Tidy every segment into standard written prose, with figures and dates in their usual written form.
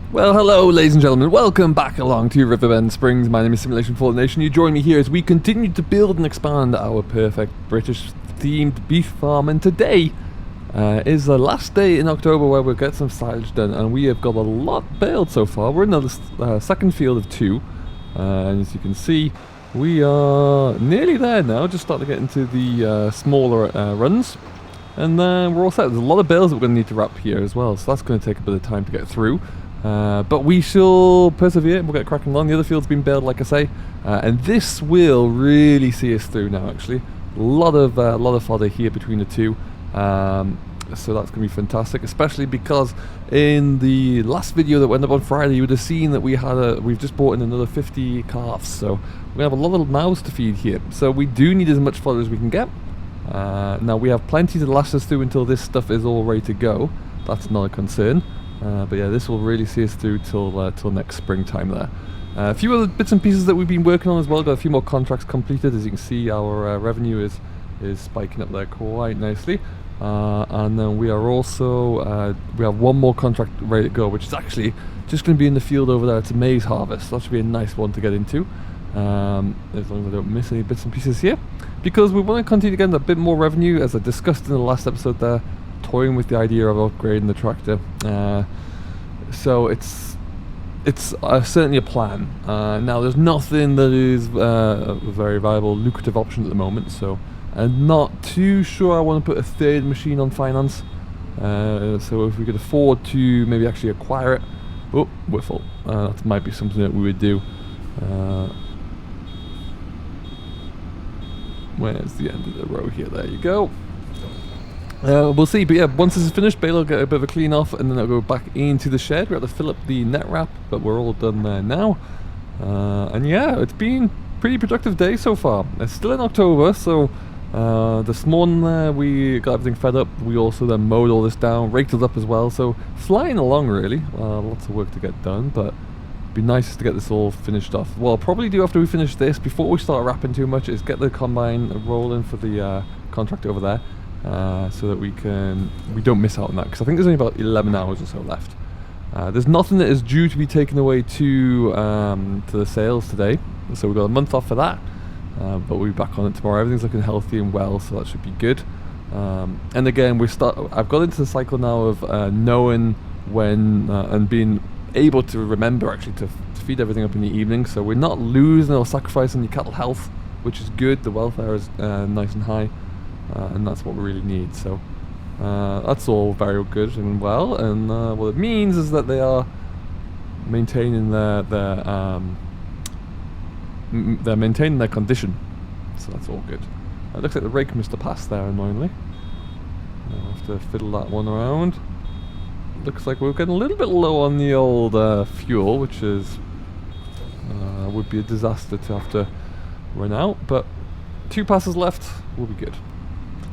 Well, hello, ladies and gentlemen. Welcome back along to Riverbend Springs. My name is Simulation for the Nation. You join me here as we continue to build and expand our perfect British-themed beef farm. And today is the last day in October where we'll get some silage done. And we have got a lot baled so far. We're in the second field of 2. And as you can see, we are nearly there now. Just starting to get into the smaller runs. And we're all set. There's a lot of bales that we're going to need to wrap here as well. So that's going to take a bit of time to get through. But we shall persevere. We'll get cracking along. The other field's been baled, like I say, and this will really see us through now. Actually, a lot of fodder here between the two, so that's going to be fantastic. Especially because in the last video that went up on Friday, you would have seen that we've just brought in another 50 calves. So we have a lot of mouths to feed here. So we do need as much fodder as we can get. Now we have plenty to last us through until this stuff is all ready to go. That's not a concern. But yeah, this will really see us through till next springtime there. A few other bits and pieces that we've been working on as well. Got a few more contracts completed. As you can see, our revenue is spiking up there quite nicely. And then we are also we have one more contract ready to go, which is actually just going to be in the field over there. It's a maize harvest. That should be a nice one to get into, as long as I don't miss any bits and pieces here, because we want to continue getting a bit more revenue, as I discussed in the last episode there. Toying with the idea of upgrading the tractor, so it's certainly a plan. Now there's nothing that is a very viable, lucrative option at the moment, so I'm not too sure I want to put a third machine on finance. So if we could afford to maybe actually acquire it, oh, we're full. That might be something that we would do. Where's the end of the row here? There you go. We'll see, but yeah, once this is finished, Bale will get a bit of a clean off, and then it'll go back into the shed. We have to fill up the net wrap, but we're all done there now. And yeah, it's been a pretty productive day so far. It's still in October, so this morning we got everything fed up. We also then mowed all this down, raked it up as well, so flying along really. Lots of work to get done, but it'd be nice to get this all finished off. What I'll probably do after we finish this, before we start wrapping too much, is get the combine rolling for the Contractor over there. So that we don't miss out on that, because I think there's only about 11 hours or so left. There's nothing that is due to be taken away to the sales today, so we've got a month off for that, but we'll be back on it tomorrow. Everything's looking healthy and well, so that should be good. And again, I've got into the cycle now of knowing when and being able to remember actually to feed everything up in the evening, so we're not losing or sacrificing the cattle health, which is good. The welfare is nice and high. And that's what we really need, so that's all very good and well, and what it means is that they are maintaining they're maintaining their condition, so that's all good. It looks like the rake missed a pass there, annoyingly. I'll have to fiddle that one around. Looks like we're getting a little bit low on the old fuel, which is would be a disaster to have to run out, but 2 passes left, we'll be good.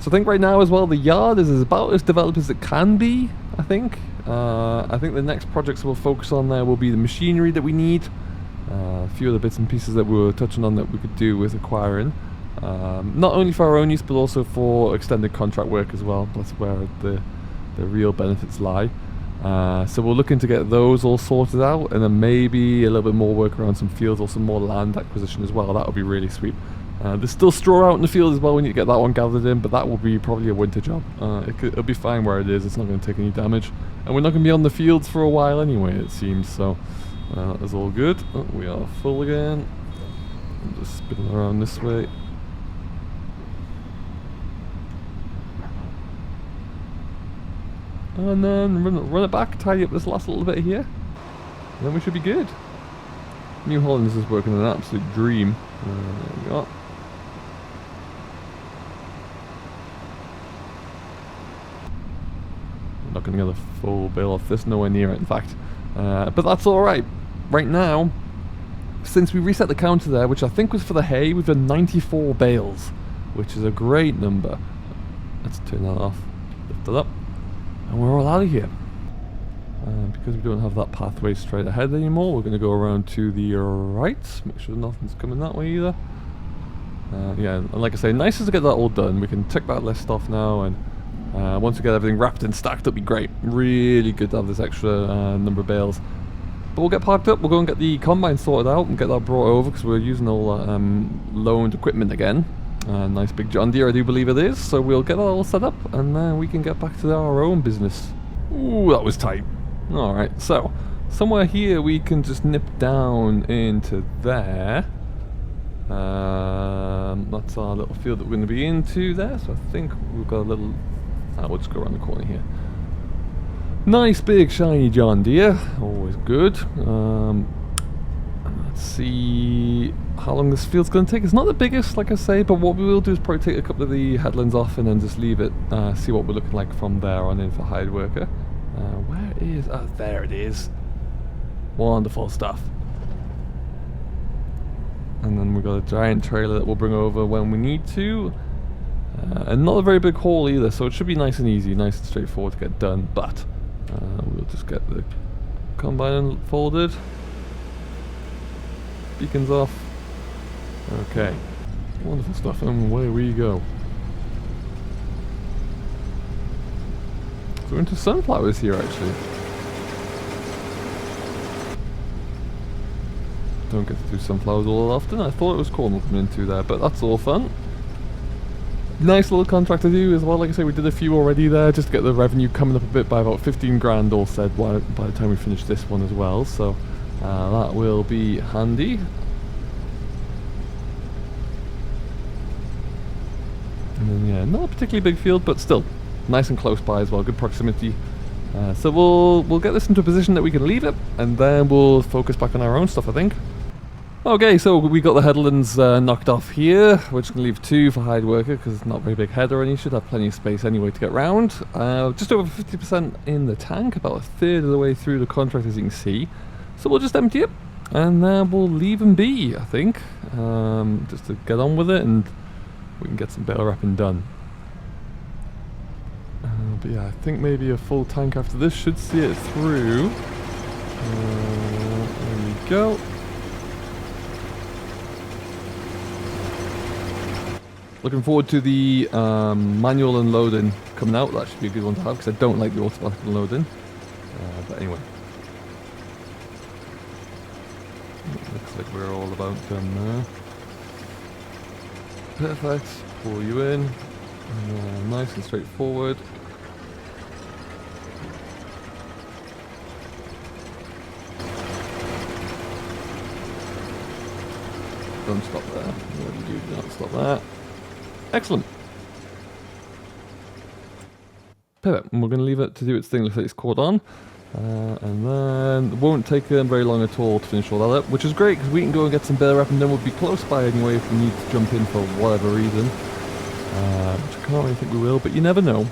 So I think right now as well, the yard is about as developed as it can be, I think. I think the next projects we'll focus on there will be the machinery that we need. A few other bits and pieces that we were touching on that we could do with acquiring. Not only for our own use, but also for extended contract work as well. That's where the real benefits lie. So we're looking to get those all sorted out, and then maybe a little bit more work around some fields or some more land acquisition as well. That would be really sweet. There's still straw out in the field as well. We need to get that one gathered in, but that will be probably a winter job. It'll be fine where it is. It's not going to take any damage, and we're not going to be on the fields for a while anyway, it seems. So that's all good. Oh, we are full again. I'm just spinning around this way. And then run it back, tidy up this last little bit here, and then we should be good. New Holland is working an absolute dream. There we go. Not going to get a full bale off this, nowhere near it in fact, but that's alright. Right now, since we reset the counter there, which I think was for the hay, we've done 94 bales, which is a great number. Let's turn that off, lift it up, and we're all out of here. Because we don't have that pathway straight ahead anymore, we're going to go around to the right, make sure nothing's coming that way either. Yeah, and like I say, nice to get that all done. We can tick that list off now, and once we get everything wrapped and stacked, it'll be great. Really good to have this extra number of bales. But we'll get parked up, we'll go and get the combine sorted out and get that brought over because we're using all that loaned equipment again. Nice big John Deere, I do believe it is. So we'll get that all set up and then we can get back to our own business. Ooh, that was tight. Alright, so somewhere here we can just nip down into there. That's our little field that we're going to be into there. So I think we've got a little... we'll just go around the corner here. Nice big shiny John Deere, always good. Let's see how long this field's going to take. It's not the biggest, like I say, but what we will do is probably take a couple of the headlands off and then just leave it, see what we're looking like from there on in for hide worker. Where is... oh, there it is. Wonderful stuff. And then we've got a giant trailer that we'll bring over when we need to. And not a very big haul either, so it should be nice and easy, nice and straightforward to get done, but we'll just get the combine folded. Beacons off. Okay. Wonderful stuff, and away we go. So we're into sunflowers here, actually. Don't get to do sunflowers all that often. I thought it was corn coming into there, but that's all fun. Nice little contract to do as well. Like I say, we did a few already there just to get the revenue coming up a bit by about 15 grand all said by the time we finish this one as well. So that will be handy. And then yeah, not a particularly big field, but still nice and close by as well. Good proximity. So we'll get this into a position that we can leave it, and then we'll focus back on our own stuff, I think. Okay, so we got the headlands knocked off here. We're just going to leave 2 for hide worker because it's not a very big header and you should have plenty of space anyway to get round. Just over 50% in the tank, about a third of the way through the contract as you can see. So we'll just empty it and then we'll leave them be, I think. Just to get on with it and we can get some bale wrapping done. But yeah, I think maybe a full tank after this should see it through. There we go. Looking forward to the manual unloading coming out. That should be a good one to have because I don't like the automatic unloading. But anyway. Looks like we're all about done now. Perfect. Pull you in. Nice and straightforward. Don't stop there. What do you do? Don't stop that. Excellent. Perfect. And we're going to leave it to do its thing. Looks like it's caught on. And then it won't take very long at all to finish all that up, which is great because we can go and get some bale wrap and then we'll be close by anyway if we need to jump in for whatever reason. Which I can't really think we will, but you never know.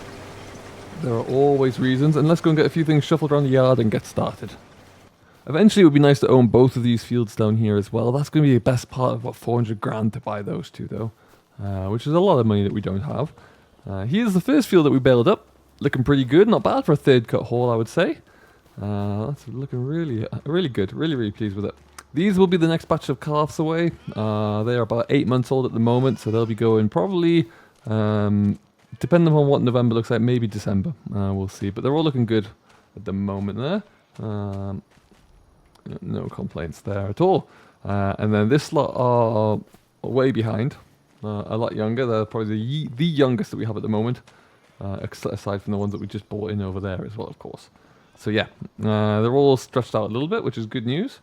There are always reasons. And let's go and get a few things shuffled around the yard and get started. Eventually it would be nice to own both of these fields down here as well. That's going to be the best part of what 400 grand to buy those two though. Which is a lot of money that we don't have. Here's the first field that we baled up. Looking pretty good. Not bad for a third cut haul, I would say. That's looking really good. Really pleased with it. These will be the next batch of calves away. They are about 8 months old at the moment, so they'll be going probably, depending on what November looks like, maybe December. We'll see. But they're all looking good at the moment there. No complaints there at all. And then this lot are way behind. A lot younger. They're probably the youngest that we have at the moment, aside from the ones that we just bought in over there as well, of course. So yeah, they're all stretched out a little bit, which is good news.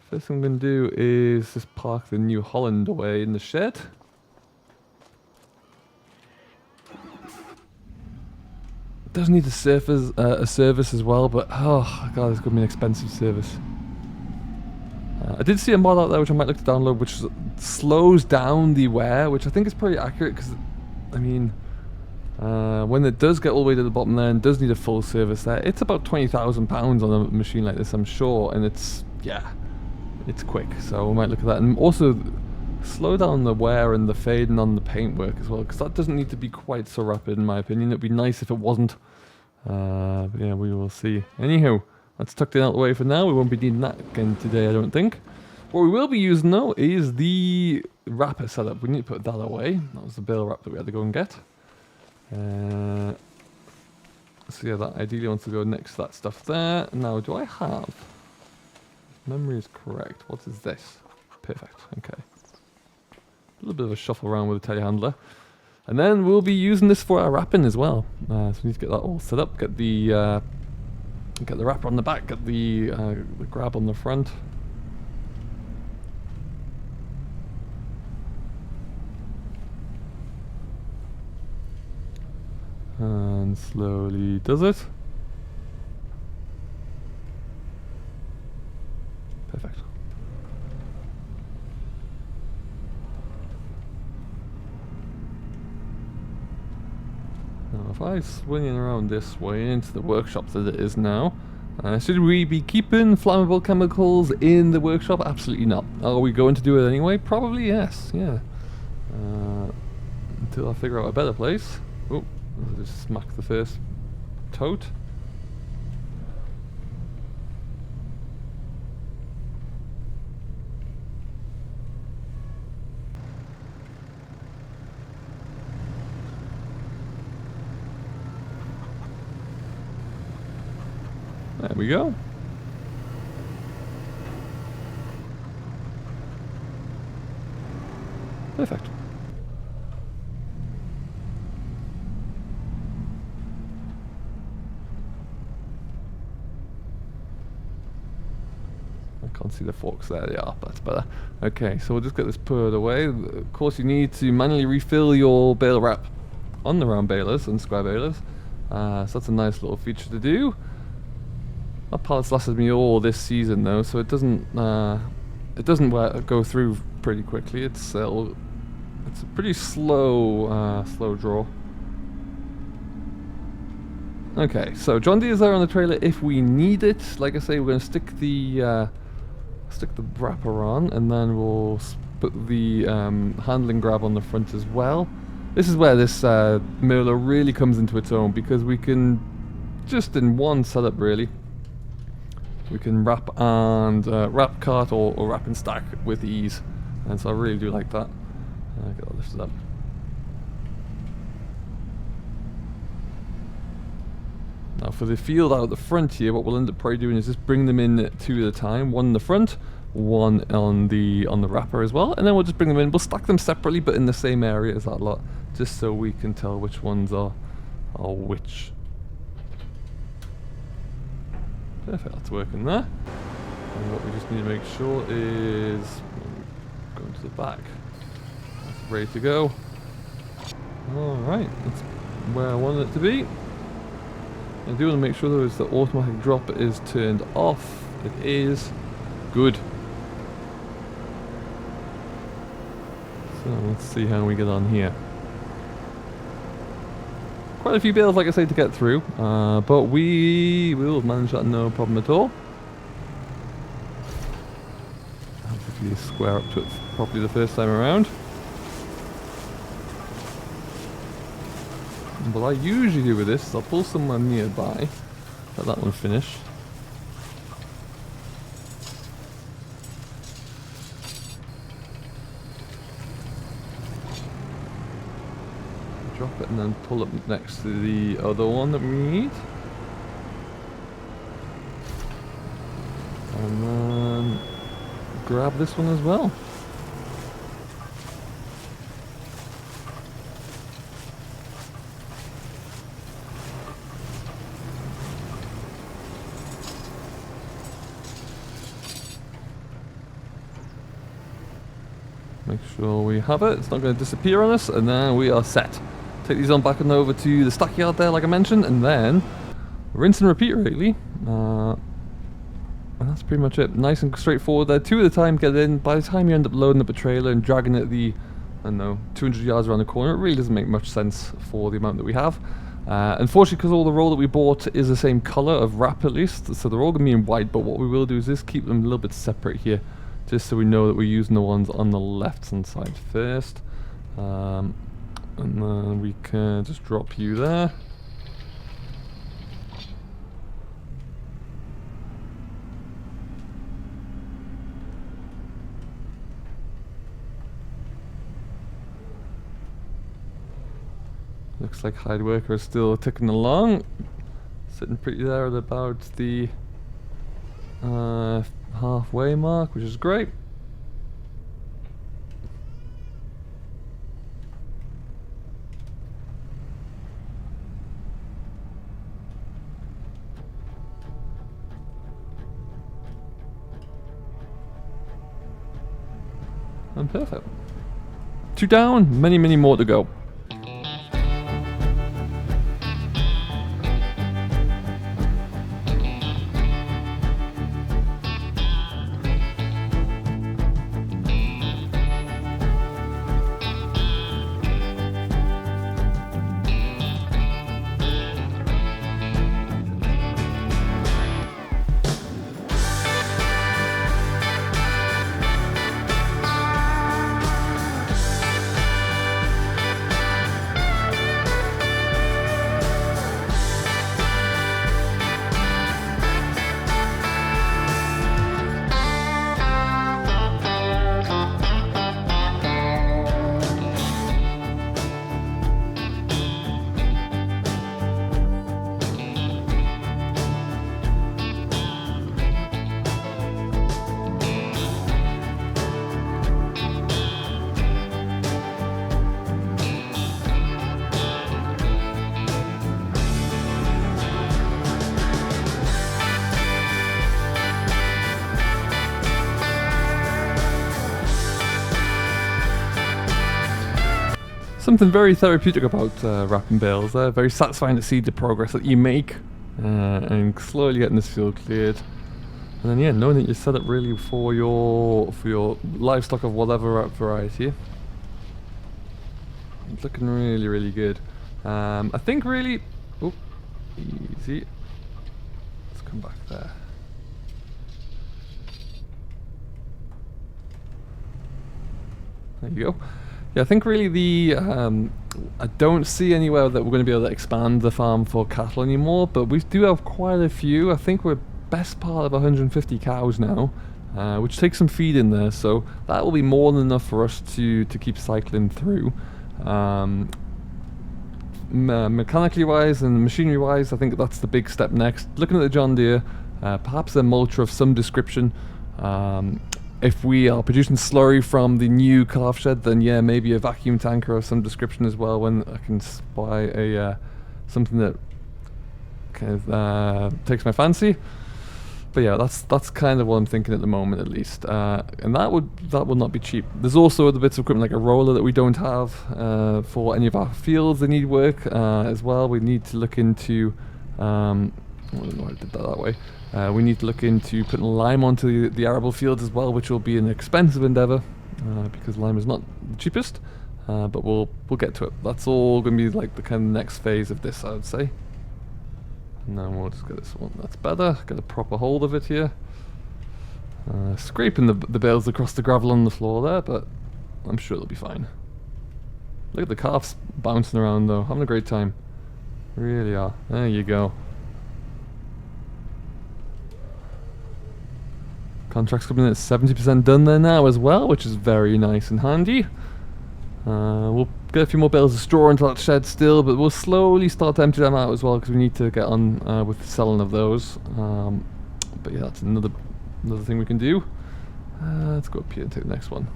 First thing I'm going to do is just park the New Holland away in the shed. It does need a service as well, but oh god, it's going to be an expensive service. I did see a mod out there which I might look to download, which slows down the wear, which I think is pretty accurate because, I mean, when it does get all the way to the bottom there and does need a full service there, it's about £20,000 on a machine like this, I'm sure, and it's, yeah, it's quick, so we might look at that. And also, slow down the wear and the fading on the paintwork as well, because that doesn't need to be quite so rapid in my opinion. It'd be nice if it wasn't. But yeah, we will see. Anywho, that's tucked in out the way for now. We won't be needing that again today, I don't think. What we will be using though is the wrapper setup. We need to put that away. That was the bale wrap that we had to go and get. So yeah, that ideally wants to go next to that stuff there. Now, do I have memory is correct. What is this? Perfect. Okay. A little bit of a shuffle around with the telehandler. And then we'll be using this for our wrapping as well. So we need to get that all set up. Get the wrapper on the back. Get the grab on the front. And slowly does it. Perfect. Now if I swing it around this way into the workshop as it is now, should we be keeping flammable chemicals in the workshop? Absolutely not. Are we going to do it anyway? Probably yes, yeah. Until I figure out a better place. Oh, I just smacked the first tote. There we go. Perfect. I can't see the forks. There they are. That's better. Okay, so we'll just get this put away. Of course, you need to manually refill your bale wrap on the round balers and square balers. So that's a nice little feature to do. That pallet's lasted me all this season though, so it doesn't go through pretty quickly. It's a pretty slow draw. Okay, so John D is there on the trailer if we need it. Like I say, we're going to stick the wrapper on, and then we'll put the handling grab on the front as well. This is where this Merlot really comes into its own, because we can just in one setup really. We can wrap and wrap cart or wrap and stack with ease, and so I really do like that. Get that lifted up. Now for the field out at the front here, what we'll end up probably doing is just bring them in two at a time. One in the front, one on the wrapper as well, and then we'll just bring them in. We'll stack them separately, but in the same area as that lot, just so we can tell which ones are which. Perfect, that's working there. And what we just need to make sure is going to the back. That's ready to go. Alright, that's where I wanted it to be. I do want to make sure though is the automatic drop is turned off. It is. Good. So let's see how we get on here. Quite a few bales, like I say, to get through, but we will manage that no problem at all. Hopefully square up to it properly the first time around. And what I usually do with this is I'll pull somewhere nearby, let that one finish. Drop it and then pull up next to the other one that we need. And then grab this one as well. Make sure we have it, it's not going to disappear on us, and then we are set. Take these on back and over to the stackyard there, like I mentioned, and then rinse and repeat, really. And that's pretty much it. Nice and straightforward there. Two at a time, get it in. By the time you end up loading up a trailer and dragging it the, I don't know, 200 yards around the corner, it really doesn't make much sense for the amount that we have. Unfortunately, because all the roll that we bought is the same color of wrap at least, so they're all going to be in white, but what we will do is just keep them a little bit separate here, just so we know that we're using the ones on the left-hand side first. And then we can just drop you there. Looks like Hide Worker is still ticking along. Sitting pretty there at about the halfway mark, which is great. And perfect. 2 down, many more to go. Something very therapeutic about wrapping bales there. Very satisfying to see the progress that you make and slowly getting this field cleared. And then yeah, knowing that you set up really for your livestock of whatever variety. It's looking really good. I think really, oh, easy. Let's come back there. There you go. Yeah, I think really I don't see anywhere that we're going to be able to expand the farm for cattle anymore, but we do have quite a few. I think we're best part of 150 cows now, which takes some feed in there, so that will be more than enough for us to keep cycling through. Mechanically wise and machinery wise, I think that's the big step next. Looking at the John Deere, perhaps a mulcher of some description. If we are producing slurry from the new calf shed, then yeah, maybe a vacuum tanker of some description as well, when I can buy a something that kind of takes my fancy. But yeah, that's kind of what I'm thinking at the moment, at least. And that will not be cheap. There's also other bits of equipment like a roller that we don't have for any of our fields that need work as well. We need to look into. I don't know why I did that way. We need to look into putting lime onto the arable fields as well, which will be an expensive endeavour because lime is not the cheapest. But we'll get to it. That's all going to be like the kind of next phase of this, I would say. And then we'll just get this one. That's better. Get a proper hold of it here. Scraping the bales across the gravel on the floor there, but I'm sure it'll be fine. Look at the calves bouncing around though, having a great time. Really are. There you go. Contract's coming in at 70% done there now as well, which is very nice and handy. We'll get a few more bales of straw into that shed still, but we'll slowly start to empty them out as well because we need to get on with the selling of those. But yeah, that's another thing we can do. Let's go up here and take the next one.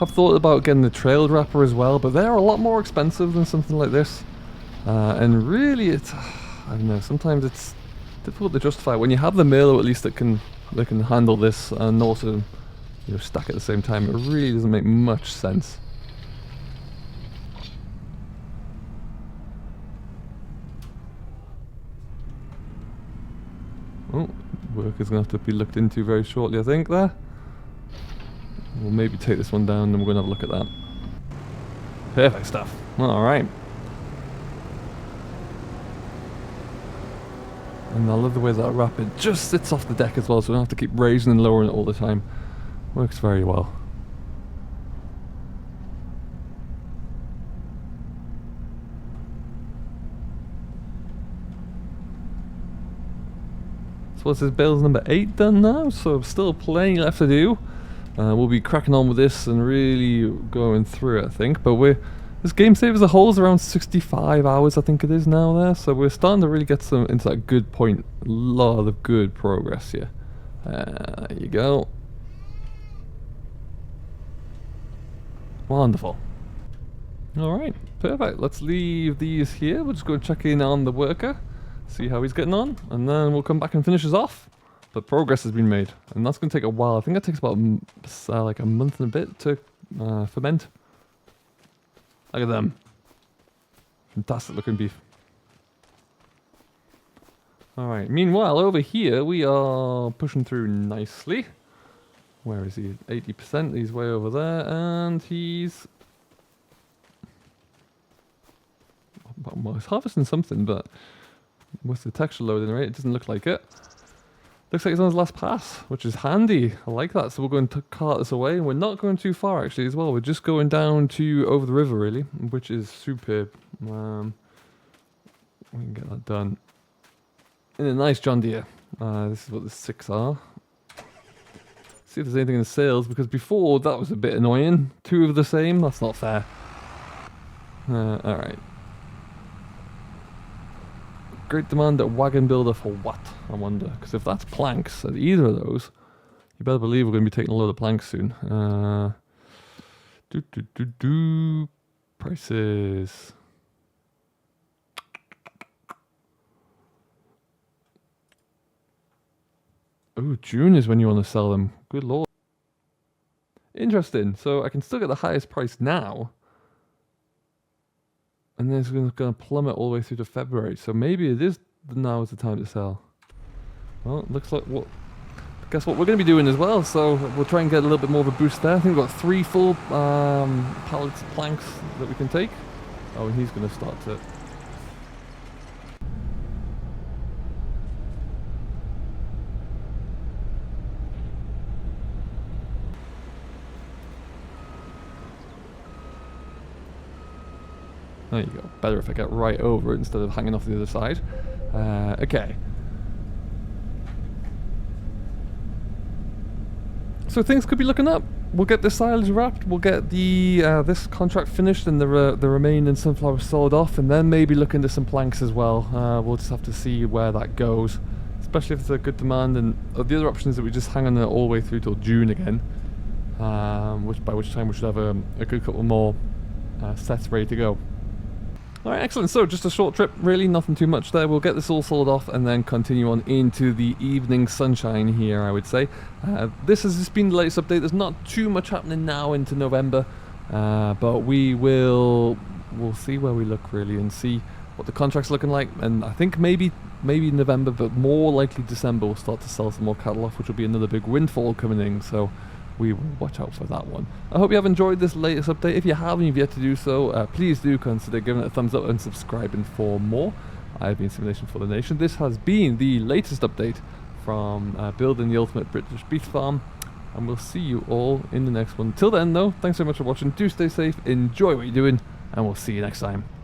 I've thought about getting the trailed wrapper as well, but they're a lot more expensive than something like this. And really, I don't know, sometimes it's difficult to justify. When you have the mill, at least that can handle this and also stack at the same time, it really doesn't make much sense. Oh, work is going to have to be looked into very shortly, I think, there. We'll maybe take this one down and we're going to have a look at that. Perfect stuff. Alright. And I love the way that wrapper just sits off the deck as well, so we don't have to keep raising and lowering it all the time. Works very well. So what's this, bale's number 8 done now, so still plenty left to do. We'll be cracking on with this and really going through it, I think, but we're This game save as a whole is around 65 hours, I think it is now there. So we're starting to really get some into that good point. A lot of good progress here. There you go. Wonderful. Alright, perfect. Let's leave these here. We'll just go check in on the worker, see how he's getting on, and then we'll come back and finish us off. But progress has been made, and that's going to take a while. I think it takes about like a month and a bit to ferment. Look at them. Fantastic looking beef. Alright, meanwhile, over here we are pushing through nicely. Where is he? 80%, he's way over there, and he's... Well, he's harvesting something, but with the texture loading rate, it doesn't look like it. Looks like he's on his last pass, which is handy. I like that. So we're going to cart this away. And we're not going too far, actually, as well. We're just going down to over the river, really, which is superb. We can get that done in a nice John Deere. This is what the 6 are. See if there's anything in the sales, because before that was a bit annoying. 2 of the same. That's not fair. All right. Great demand at wagon builder for what? I wonder. Because if that's planks at either of those, you better believe we're going to be taking a load of planks soon. Prices. Oh, June is when you want to sell them. Good lord. Interesting. So I can still get the highest price now. And then it's going to plummet all the way through to February. So maybe it is now is the time to sell. Well, it looks like what. Guess what we're going to be doing as well. So we'll try and get a little bit more of a boost there. I think we've got 3 full pallets of planks that we can take. Oh, and he's going to start to. There you go. Better if I get right over it instead of hanging off the other side. Okay. So things could be looking up. We'll get the silage wrapped. We'll get the this contract finished and the remaining sunflower sold off, and then maybe look into some planks as well. We'll just have to see where that goes, especially if there's a good demand. And the other option is that we just hang on it all the way through till June again, by which time we should have a good couple more sets ready to go. Alright, excellent. So just a short trip, really, nothing too much there. We'll get this all sold off and then continue on into the evening sunshine here, I would say. This has just been the latest update. There's not too much happening now into November, but we'll see where we look, really, and see what the contract's looking like. And I think maybe November, but more likely December, we'll start to sell some more cattle off, which will be another big windfall coming in. So we will watch out for that one. I hope you have enjoyed this latest update. If you haven't, you've yet to do so, please do consider giving it a thumbs up and subscribing for more. I've been Simulation for the Nation. This has been the latest update from building the ultimate British beef farm, and we'll see you all in the next one. Till then, though, thanks so much for watching. Do stay safe, enjoy what you're doing, and we'll see you next time.